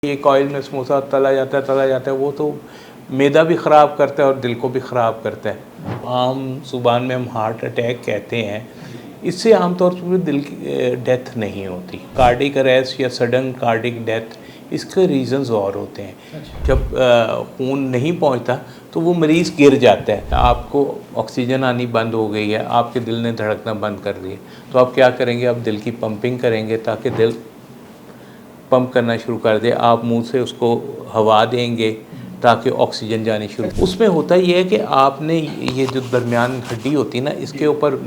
एक ऑयल में समोसा तला जाता है, वो तो मैदा भी ख़राब करता है और दिल को भी ख़राब करता है। आम ज़ुबान में हम हार्ट अटैक कहते हैं, इससे आमतौर पर दिल की डेथ नहीं होती। कार्डिक अरेस्ट या सडन कार्डिक डेथ, इसके रीज़न्स और होते हैं। जब खून नहीं पहुंचता तो वो मरीज़ गिर जाता है, आपको ऑक्सीजन आनी बंद हो गई है, आपके दिल ने धड़कना बंद कर दिया, तो आप क्या करेंगे, आप दिल की पंपिंग करेंगे ताकि दिल पंप करना शुरू कर दे। आप मुंह से उसको हवा देंगे ताकि ऑक्सीजन जानी शुरू। उसमें होता ये है कि आपने ये जो दरमियान हड्डी होती है ना, इसके ऊपर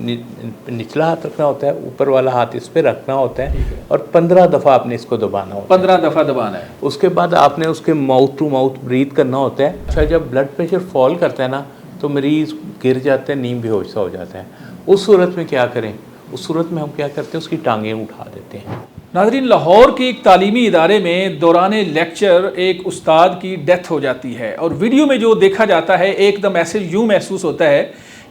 निचला हाथ रखना होता है, ऊपर वाला हाथ इस पर रखना होता है और 15 दफ़ा आपने इसको दबाना होता है। 15 दफ़ा दबाना है। उसके बाद आपने उसके माउथ टू माउथ ब्रीथ करना होता है। अच्छा, जब ब्लड प्रेशर फॉल करता है ना तो मरीज़ गिर जाते हैं, नींद बेहोश सा हो जाता है। उस सूरत में क्या करें, उस सूरत में हम क्या करते हैं, उसकी टांगें उठा देते हैं। नाज़रीन, लाहौर के एक तालीमी इदारे में दौरान लेक्चर एक उस्ताद की डेथ हो जाती है और वीडियो में जो देखा जाता है एकदम ऐसे यूँ महसूस होता है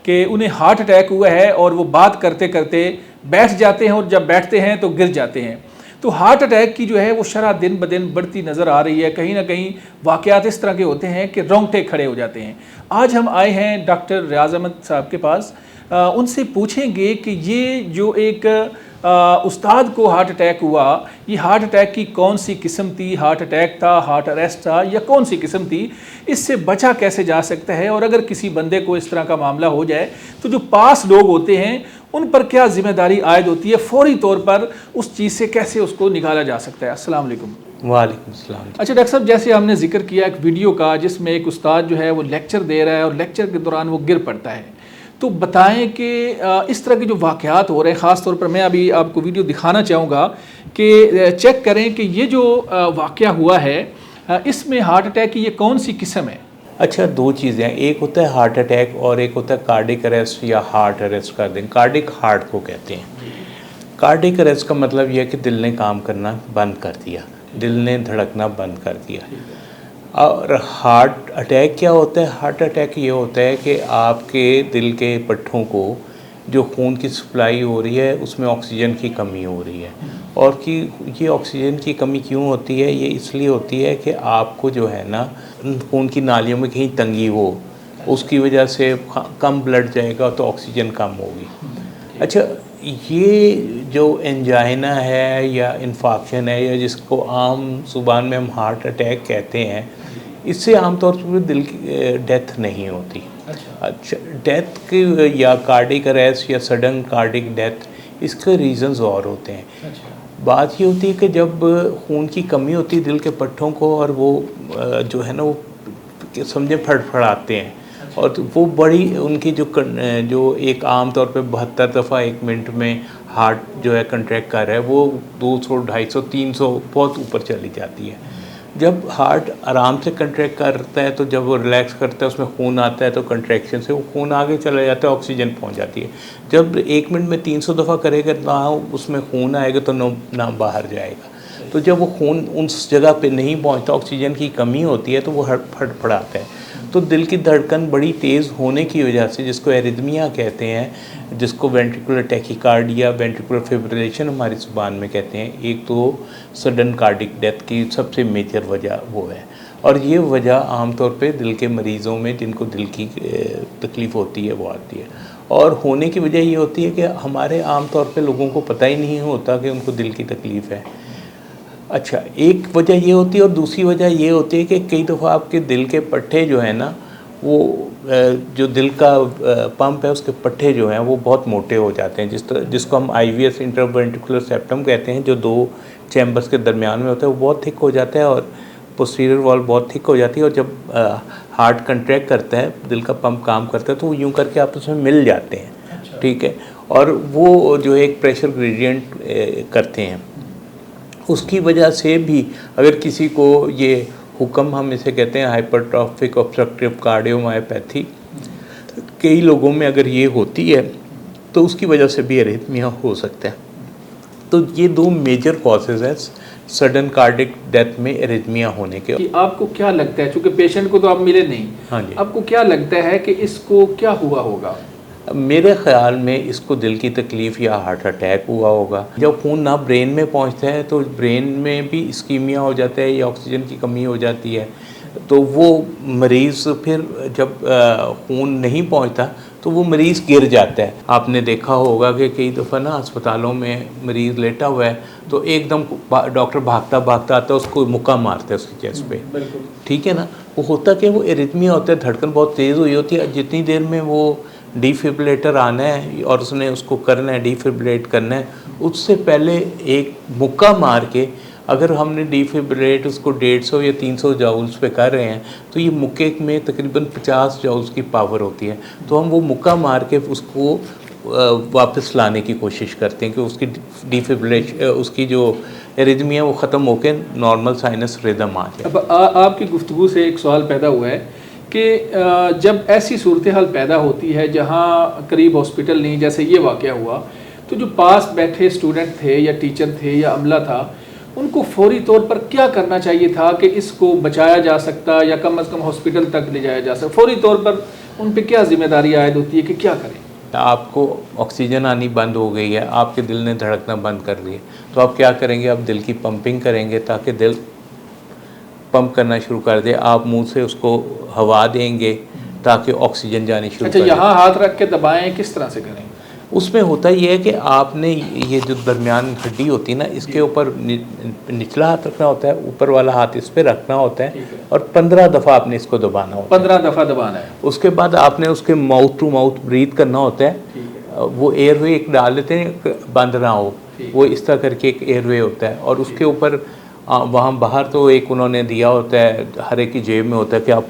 कि उन्हें हार्ट अटैक हुआ है और वो बात करते करते बैठ जाते हैं और जब बैठते हैं तो गिर जाते हैं। तो हार्ट अटैक की जो है वो शरह दिन ब दिन बढ़ती नज़र आ रही है। कहीं ना कहीं वाक़यात इस तरह के होते हैं कि रोंगटे खड़े हो जाते हैं। आज हम आए हैं डॉक्टर रियाज अहमद साहब के पास, उनसे पूछेंगे कि ये जो एक उस्ताद को हार्ट अटैक हुआ, ये हार्ट अटैक की कौन सी किस्म थी, हार्ट अटैक था, हार्ट अरेस्ट था या कौन सी किस्म थी, इससे बचा कैसे जा सकता है, और अगर किसी बंदे को इस तरह का मामला हो जाए तो जो पास लोग होते हैं उन पर क्या जिम्मेदारी आयद होती है, फौरी तौर पर उस चीज़ से कैसे उसको निकाला जा सकता है। अस्सलाम वालेकुम। वालेकुम सलाम। अच्छा डॉक्टर साहब, जैसे हमने जिक्र किया एक वीडियो का जिसमें एक उस्ताद जो है वो लेक्चर दे रहा है और लेक्चर के दौरान वो गिर पड़ता है, तो बताएं कि इस तरह के जो वाक़यात हो रहे हैं, ख़ास तौर पर मैं अभी आपको वीडियो दिखाना चाहूँगा कि चेक करें कि ये जो वाक़या हुआ है इसमें हार्ट अटैक की ये कौन सी किस्म है। अच्छा, दो चीज़ें हैं, एक होता है हार्ट अटैक और एक होता है कार्डिक अरेस्ट या हार्ट अरेस्ट कर दें। कार्डिक हार्ट को कहते हैं। कार्डिक अरेस्ट का मतलब यह है कि दिल ने काम करना बंद कर दिया, दिल ने धड़कना बंद कर दिया। और हार्ट अटैक क्या होता है, हार्ट अटैक ये होता है कि आपके दिल के पट्ठों को जो खून की सप्लाई हो रही है उसमें ऑक्सीजन की कमी हो रही है। और कि ये ऑक्सीजन की कमी क्यों होती है, ये इसलिए होती है कि आपको जो है ना खून की नालियों में कहीं तंगी हो, उसकी वजह से कम ब्लड जाएगा तो ऑक्सीजन कम होगी। अच्छा, ये जो एंजाइना है या इन्फाक्शन है या जिसको आम ज़ुबान में हम हार्ट अटैक कहते हैं, इससे आमतौर पर दिल की डेथ नहीं होती। अच्छा, डेथ की या कार्डिक अरेस्ट या सडन कार्डिक डेथ, इसके रीज़न्स और होते हैं। बात ये होती है कि जब खून की कमी होती है दिल के पट्ठों को और वो जो है ना वो समझे फड़फड़ाते हैं, और वो बड़ी उनकी जो एक आम तौर पे 72 दफ़ा 1 मिनट में हार्ट जो है कंट्रैक्ट कर रहा है, वो 200, 250, 300 बहुत ऊपर चली जाती है। जब हार्ट आराम से कंट्रैक्ट करता है तो जब वो रिलैक्स करता है उसमें खून आता है तो कंट्रैक्शन से वो खून आगे चला जाता है, ऑक्सीजन पहुंच जाती है। जब 1 मिनट में 300 दफ़ा करेगा ना उसमें खून आएगा तो ना बाहर जाएगा। तो जब वो खून उस जगह पे नहीं पहुंचता, ऑक्सीजन की कमी होती है, तो वो फड़फड़ाता है। तो दिल की धड़कन बड़ी तेज़ होने की वजह से, जिसको एरिथमिया कहते हैं, जिसको वेंट्रिकुलर टैकीकार्डिया, वेंट्रिकुलर फिब्रिलेशन हमारी ज़ुबान में कहते हैं, एक तो सडन कार्डिक डेथ की सबसे मेजर वजह वो है। और ये वजह आमतौर पे दिल के मरीज़ों में जिनको दिल की तकलीफ़ होती है वो आती है। और होने की वजह ये होती है कि हमारे आमतौर पे लोगों को पता ही नहीं होता कि उनको दिल की तकलीफ़ है। अच्छा, एक वजह ये होती है और दूसरी वजह ये होती है कि कई दफ़ा आपके दिल के पट्टे जो हैं ना, वो जो दिल का पंप है उसके पट्टे जो हैं वो बहुत मोटे हो जाते हैं, जिसको हम IVS इंटरवेंट्रिकुलर सेप्टम कहते हैं, जो 2 चैम्बर्स के दरमियान में होता है, वो बहुत थिक हो जाता है और पोस्टीरियर वॉल बहुत थिक हो जाती है। और जब हार्ट कंट्रैक्ट करता है, दिल का पंप काम करता है, तो वो यूँ करके आपस में मिल जाते हैं। ठीक है, और वो जो एक प्रेशर ग्रेडियंट करते हैं, उसकी वजह से भी अगर किसी को ये हुक्म, हम इसे कहते हैं हाइपरट्रॉफिक ऑब्स्ट्रक्टिव कार्डियोमायोपैथी, कई लोगों में अगर ये होती है तो उसकी वजह से भी एरिथमिया हो सकता है। तो ये 2 मेजर कॉजेज़ हैं सडन कार्डिक डेथ में एरिथमिया होने के। कि आपको क्या लगता है, चूँकि पेशेंट को तो आप मिले नहीं, हाँ जी, आपको क्या लगता है कि इसको क्या हुआ होगा? मेरे ख्याल में इसको दिल की तकलीफ़ या हार्ट अटैक हुआ होगा। जब खून ना ब्रेन में पहुंचता है तो ब्रेन में भी इस्कीमिया हो जाता है या ऑक्सीजन की कमी हो जाती है, तो वो मरीज़ फिर जब खून नहीं पहुंचता तो वो मरीज़ गिर जाता है। आपने देखा होगा कि कई दफ़ा ना अस्पतालों में मरीज़ लेटा हुआ है तो एकदम डॉक्टर भागता भागता आता है, उसको मुक्का मारता है उसकी चेस्ट पे, ठीक है ना। वो होता कि वो एरिथमिया होता है, धड़कन बहुत तेज़ हुई होती है, जितनी देर में वो डिफिब्रिलेटर आना है और उसने उसको करना है, डिफिब्रिलेट करना है, उससे पहले एक मुक्का मार के अगर हमने डिफिब्रिलेट उसको 150 या 300 जाउल्स पे कर रहे हैं तो ये मुक्के में तकरीबन 50 जाउल्स की पावर होती है। तो हम वो मुक्का मार के उसको वापस लाने की कोशिश करते हैं कि उसकी डिफिब्रिलेशन, उसकी जो एरिथमिया वो ख़त्म होकर नॉर्मल साइनस रिदम आ जाए। अब आपकी गुफ्तगू से एक सवाल पैदा हुआ है कि जब ऐसी सूरत हाल पैदा होती है जहाँ करीब हॉस्पिटल नहीं, जैसे ये वाक़या हुआ, तो जो पास बैठे स्टूडेंट थे या टीचर थे या अमला था, उनको फौरी तौर पर क्या करना चाहिए था कि इसको बचाया जा सकता या कम अज़ कम हॉस्पिटल तक ले जाया जा सकता? फौरी तौर पर उन पर क्या जिम्मेदारी आयद होती है कि क्या करें? आपको ऑक्सीजन आनी बंद हो गई है, आपके दिल ने धड़कना बंद कर दिया, तो आप क्या करेंगे? आप दिल की पंपिंग करेंगे ताकि दिल पंप करना शुरू कर दे। आप मुंह से उसको हवा देंगे ताकि ऑक्सीजन जानी शुरू कर दे। यहाँ हाथ रख के दबाएं, किस तरह से करें? उसमें होता ये है कि आपने ये जो दरमियान हड्डी होती है ना, इसके ऊपर निचला हाथ रखना होता है, ऊपर वाला हाथ इस पर रखना होता है और 15 दफ़ा आपने इसको दबाना होता है। 15 दफ़ा दबाना है। उसके बाद आपने उसके माउथ टू माउथ ब्रीथ करना होता है। वो एयरवे एक डाल देते हैं, बंद ना हो, वो इस तरह करके एक एयरवे होता है। और उसके ऊपर वहाँ बाहर तो एक उन्होंने दिया होता है, हर एक की जेब में होता है कि आप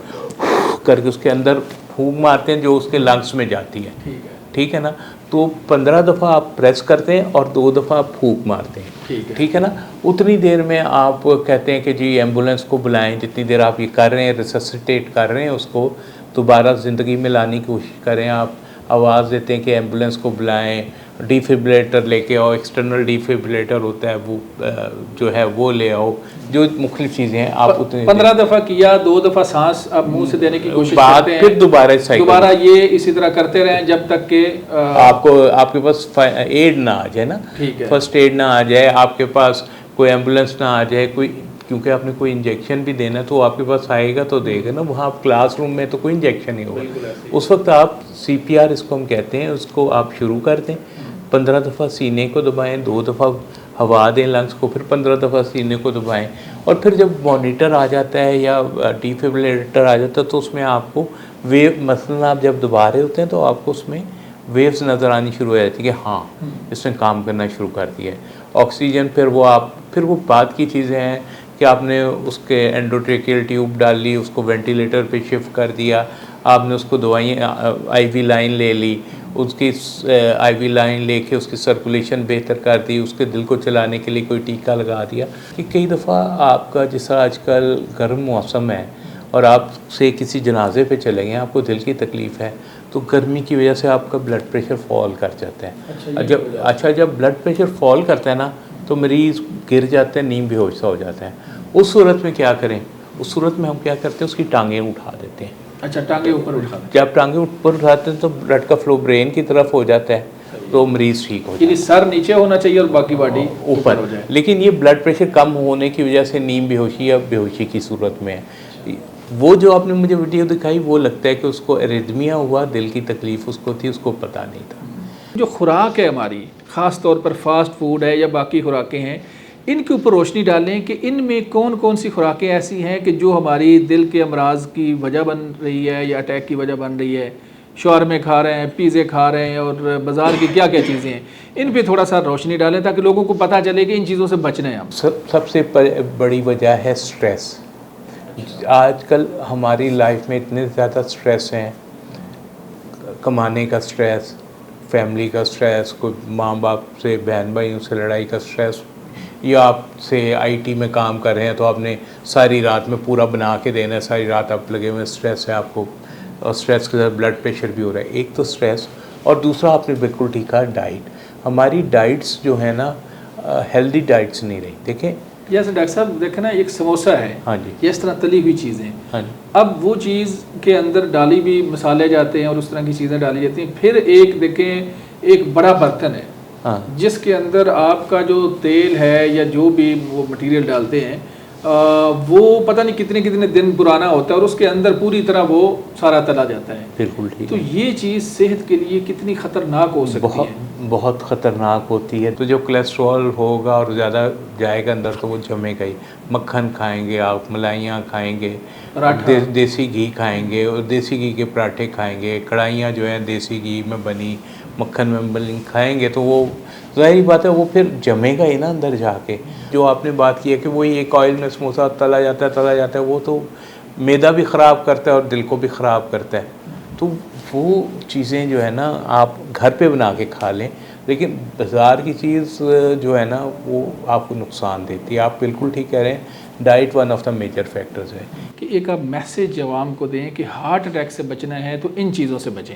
करके उसके अंदर फूंक मारते हैं जो उसके लंग्स में जाती है, ठीक है ना। तो 15 दफ़ा आप प्रेस करते हैं और 2 दफ़ा आप फूंक मारते हैं, ठीक है ना। उतनी देर में आप कहते हैं कि जी एम्बुलेंस को बुलाएं। जितनी देर आप ये कर रहे हैं, रिससिटेट कर रहे हैं, उसको दोबारा ज़िंदगी में लाने की कोशिश करें। आप आवाज़ देते हैं कि एम्बुलेंस को बुलाएं, डिफिब्रिलेटर लेके आओ, एक्सटर्नल डिफिब्रिलेटर होता है वो जो है वो ले आओ, जो मुख्तलिफ चीज़ें हैं। आप उतनी 15 दफ़ा किया, 2 दफ़ा सांस आप मुंह से देने की कोशिश बाद करते हैं, फिर दोबारा ये इसी तरह करते रहें जब तक कि आपको आपके पास एड ना आ जाए ना, फर्स्ट एड ना आ जाए, आपके पास कोई एम्बुलेंस ना आ जाए, कोई, क्योंकि आपने कोई इंजेक्शन भी देना है तो आपके पास आएगा तो देगा ना। वहाँ आप क्लासरूम में तो कोई इंजेक्शन नहीं होगा, उस वक्त आप CPR इसको हम कहते हैं, उसको आप शुरू कर दें। 15 दफ़ा सीने को दबाएं, 2 दफ़ा हवा दें लंग्स को, फिर 15 दफ़ा सीने को दबाएं। और फिर जब मॉनिटर आ जाता है या डिफिब्रिलेटर आ जाता है तो उसमें आपको वेव, मसलन आप जब दबा रहे होते हैं तो आपको उसमें वेव्स नज़र आनी शुरू हो जाती है कि हाँ इसने काम करना शुरू कर दिया है। ऑक्सीजन फिर वो बाद की चीज़ें हैं कि आपने उसके एंडोट्रेकियल ट्यूब डाल ली, उसको वेंटिलेटर पे शिफ्ट कर दिया, आपने उसको दवाइयाँ IV लाइन ले ली, उसकी IV लाइन लेके उसकी सर्कुलेशन बेहतर कर दी, उसके दिल को चलाने के लिए कोई टीका लगा दिया। कि कई दफ़ा आपका जैसा आजकल गर्म मौसम है और आप से किसी जनाजे पे चले गए, आपको दिल की तकलीफ़ है, तो गर्मी की वजह से आपका ब्लड प्रेशर फॉल कर जाता है। जब ब्लड प्रेशर फॉल करता है ना तो मरीज़ गिर जाते हैं, नींद बेहोश सा हो जाता है। उस सूरत में क्या करें? उस सूरत में हम क्या करते हैं, उसकी टांगें उठा देते हैं। टांगे ऊपर उठा, जब टांगे ऊपर उठाते हैं तो ब्लड का फ्लो ब्रेन की तरफ हो जाता है, तो मरीज़ ठीक हो जाता है। सर नीचे होना चाहिए और बाकी बॉडी ऊपर हो जाए। लेकिन ये ब्लड प्रेशर कम होने की वजह से नींद बेहोशी या बेहोशी की सूरत में है। वो जो आपने मुझे वीडियो दिखाई, वो लगता है कि उसको एरिथमिया हुआ, दिल की तकलीफ़ उसको थी, उसको पता नहीं था। जो खुराक है हमारी, ख़ास तौर पर फास्ट फूड है या बाकी खुराकें हैं, इनके ऊपर रोशनी डालें कि इनमें कौन कौन सी खुराकें ऐसी हैं कि जो हमारी दिल के अमराज की वजह बन रही है या अटैक की वजह बन रही है। शौरमे खा रहे हैं, पिज़्ज़े खा रहे हैं और बाज़ार की क्या क्या चीज़ें हैं, इन पे थोड़ा सा रोशनी डालें ताकि लोगों को पता चले कि इन चीज़ों से बचना है। सबसे बड़ी वजह है स्ट्रेस। आजकल हमारी लाइफ में इतने ज़्यादा स्ट्रेस हैं, कमाने का स्ट्रेस, फैमिली का स्ट्रेस, कोई माँ बाप से, बहन भाइयों से लड़ाई का स्ट्रेस, या आपसे IT में काम कर रहे हैं तो आपने सारी रात में पूरा बना के देना है, सारी रात आप लगे हुए, स्ट्रेस है आपको, और स्ट्रेस के साथ ब्लड प्रेशर भी हो रहा है। एक तो स्ट्रेस, और दूसरा आपने बिल्कुल ठीक कहा, डाइट। हमारी डाइट्स जो है ना हेल्दी डाइट्स नहीं रही। देखें जैसे डॉक्टर साहब देखें ना, एक समोसा है, हाँ जी, ये इस तरह तली हुई चीज़ें, हाँ जी, अब वो चीज़ के अंदर डाली भी मसाले जाते हैं और उस तरह की चीज़ें डाली जाती हैं। फिर एक देखें एक बड़ा बर्तन है हाँ जिसके अंदर आपका जो तेल है या जो भी वो मटेरियल डालते हैं वो पता नहीं कितने कितने दिन पुराना होता है और उसके अंदर पूरी तरह वो सारा तला जाता है। बिल्कुल ठीक तो है। ये चीज़ सेहत के लिए कितनी ख़तरनाक हो सकती है? बहुत ख़तरनाक होती है। तो जो कोलेस्ट्रॉल होगा और ज़्यादा जाएगा अंदर तो वो जमेगा ही। मक्खन खाएंगे आप, मलाइयाँ खाएंगे, पराठा। देसी घी खाएंगे और देसी घी के पराठे खाएंगे, कढ़ाइयाँ जो हैं देसी घी में बनी, मक्खन में बनी खाएंगे तो वो ज़ाहिर बात है वो फिर जमेगा ही ना अंदर जाके। जो आपने बात की है कि वही एक ऑयल में समोसा तला जाता है, वो तो मैदा भी ख़राब करता है और दिल को भी ख़राब करता है। तो वो चीज़ें जो है ना आप घर पे बना के खा लें, लेकिन बाज़ार की चीज़ जो है ना वो आपको नुकसान देती है। आप बिल्कुल ठीक कह रहे हैं, diet one of the major factors है। कि एक आप मैसेज आवाम को दें कि हार्ट अटैक से बचना है तो इन चीज़ों से बचें,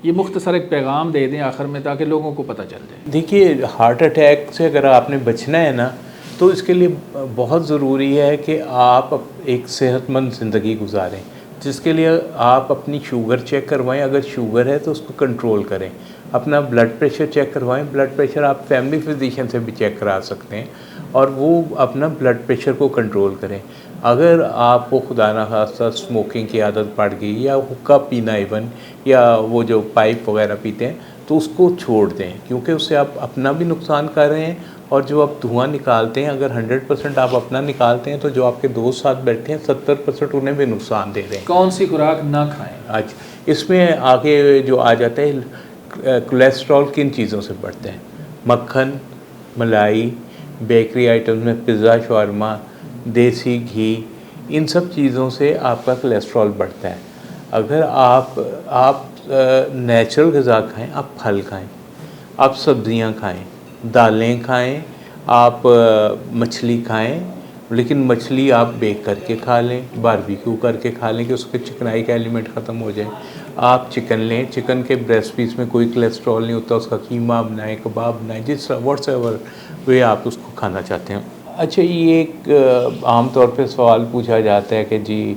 ये मुख्तसर एक पैगाम दे दें आखिर में ताकि लोगों को पता चल जाए। देखिए, हार्ट अटैक से अगर आपने बचना है ना तो इसके लिए बहुत ज़रूरी है कि आप एक सेहतमंद ज़िंदगी गुजारें, जिसके लिए आप अपनी शुगर चेक करवाएं, अगर शुगर है तो उसको कंट्रोल करें। अपना ब्लड प्रेशर चेक करवाएं, ब्लड प्रेशर आप फैमिली फिजिशियन से भी चेक करा सकते हैं और वो अपना ब्लड प्रेशर को कंट्रोल करें। अगर आपको खुदा ना खास्ता स्मोकिंग की आदत पड़ गई या हुक्का पीना इवन या वो जो पाइप वगैरह पीते हैं तो उसको छोड़ दें, क्योंकि उससे आप अपना भी नुकसान कर रहे हैं और जो आप धुआं निकालते हैं अगर 100% आप अपना निकालते हैं तो जो आपके दोस्त साथ बैठे हैं 70% उन्हें भी नुकसान दे रहे हैं। कौन सी खुराक ना खाएं? आज इसमें आगे जो आ जाता है कोलेस्ट्रॉल किन चीज़ों से बढ़ते हैं? मक्खन, मलाई, बेकरी आइटम्स में पिज़्ज़ा, शवारमा, देसी घी, इन सब चीज़ों से आपका कोलेस्ट्रॉल बढ़ता है। अगर आप नेचुरल ग़िज़ा खाएं, आप फल खाएं, आप सब्ज़ियां खाएं, दालें खाएं, आप मछली खाएं, लेकिन मछली आप बेक करके खा लें, बारबेक्यू करके खा लें कि उसके चिकनाई का एलिमेंट ख़त्म हो जाए। आप चिकन लें, चिकन के ब्रेस्ट पीस में कोई कोलेस्ट्रॉल नहीं होता, उसका कीमा बनाएं, कबाब बनाएं, जिस व्हाट्सएवर वे आप उसको खाना चाहते हैं। अच्छा, ये एक आम तौर पे सवाल पूछा जाता है कि जी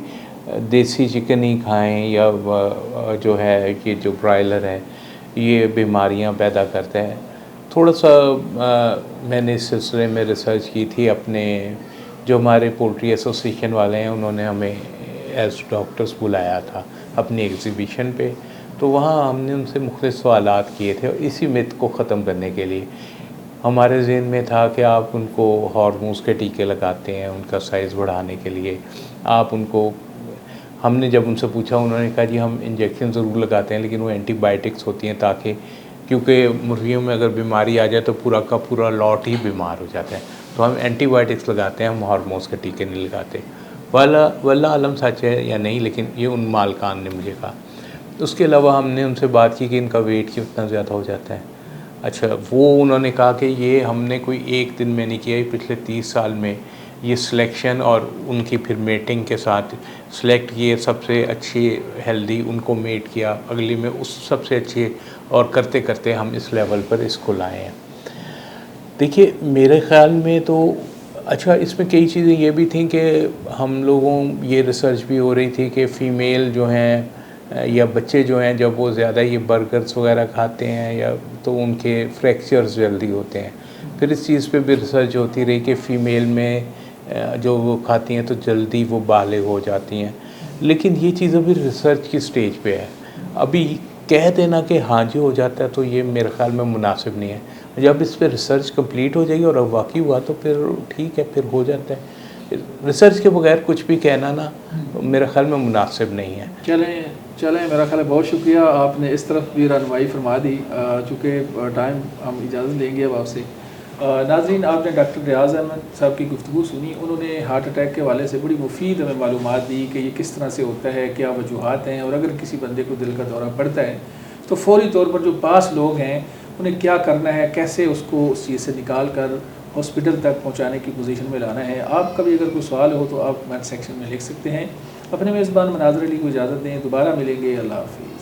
देसी चिकन ही खाएं या जो है ये जो ब्रॉयलर है ये बीमारियां पैदा करता है। थोड़ा सा मैंने इस सिलसिले में रिसर्च की थी। अपने जो हमारे पोल्ट्री एसोसिएशन वाले हैं उन्होंने हमें एज डॉक्टर्स बुलाया था अपनी एग्ज़िबिशन पे, तो वहाँ हमने उनसे मुख्तलिफ सवालात किए थे और इसी मिथ को ख़त्म करने के लिए हमारे ज़हन में था कि आप उनको हार्मोन्स के टीके लगाते हैं उनका साइज़ बढ़ाने के लिए। आप उनको, हमने जब उनसे पूछा उन्होंने कहा जी हम इंजेक्शन ज़रूर लगाते हैं लेकिन वो एंटीबायोटिक्स होती हैं, ताकि क्योंकि मुर्गियों में अगर बीमारी आ जाए तो पूरा का पूरा लॉट ही बीमार हो जाता है, तो हम एंटीबायोटिक्स लगाते हैं, हम हार्मोन्स के टीके नहीं लगाते। वल्लाह आलम सच है या नहीं, लेकिन ये उन मालकान ने मुझे कहा। उसके अलावा हमने उनसे बात की कि इनका वेट क्यों इतना ज़्यादा हो जाता है। अच्छा, वो उन्होंने कहा कि ये हमने कोई एक दिन में नहीं किया, पिछले 30 साल में ये सिलेक्शन और उनकी फिर मेटिंग के साथ सिलेक्ट किए, सबसे अच्छी हेल्दी उनको मेट किया, अगली में उस सबसे अच्छी, और करते करते हम इस लेवल पर इसको लाए हैं। देखिए, मेरे ख़्याल में तो अच्छा इसमें कई चीज़ें ये भी थी कि हम लोगों ये रिसर्च भी हो रही थी कि फ़ीमेल जो हैं या बच्चे जो हैं जब वो ज़्यादा ये बर्गर्स वगैरह खाते हैं या तो उनके फ्रैक्चर्स जल्दी होते हैं। फिर इस चीज़ पे भी रिसर्च होती रही कि फ़ीमेल में जो वो खाती हैं तो जल्दी वो बालिग हो जाती हैं, लेकिन ये चीज़ अभी रिसर्च की स्टेज पे है। अभी कह देना कि हाँ जी हो जाता है तो ये मेरे ख़्याल में मुनासिब नहीं है। जब इस पर रिसर्च कंप्लीट हो जाएगी और वाकई हुआ तो फिर ठीक है, फिर हो जाता है। रिसर्च के बगैर कुछ भी कहना ना मेरे ख्याल में मुनासिब नहीं है। चलें मेरा ख्याल है बहुत शुक्रिया, आपने इस तरफ भी रहनुमाई फरमा दी। चूँकि टाइम हम इजाज़त लेंगे अब आपसे। नाज़रीन, आपने डॉक्टर रियाज़ अहमद साहब की गुफ्तगू सुनी। उन्होंने हार्ट अटैक के हवाले से बड़ी मुफीद हमें मालूमात दी कि ये किस तरह से होता है, क्या वजूहात हैं, और अगर किसी बंदे को दिल का दौरा पड़ता है तो फौरी तौर पर जो पास लोग हैं उन्हें क्या करना है, कैसे उसको उस चीज़ से निकाल कर हॉस्पिटल तक पहुंचाने की पोजीशन में लाना है। आपका भी अगर कोई सवाल हो तो आप कमेंट सेक्शन में लिख सकते हैं। अपने मेज़बान मनाज़र अली को इजाज़त दें, दोबारा मिलेंगे। अल्लाह हाफ़िज़।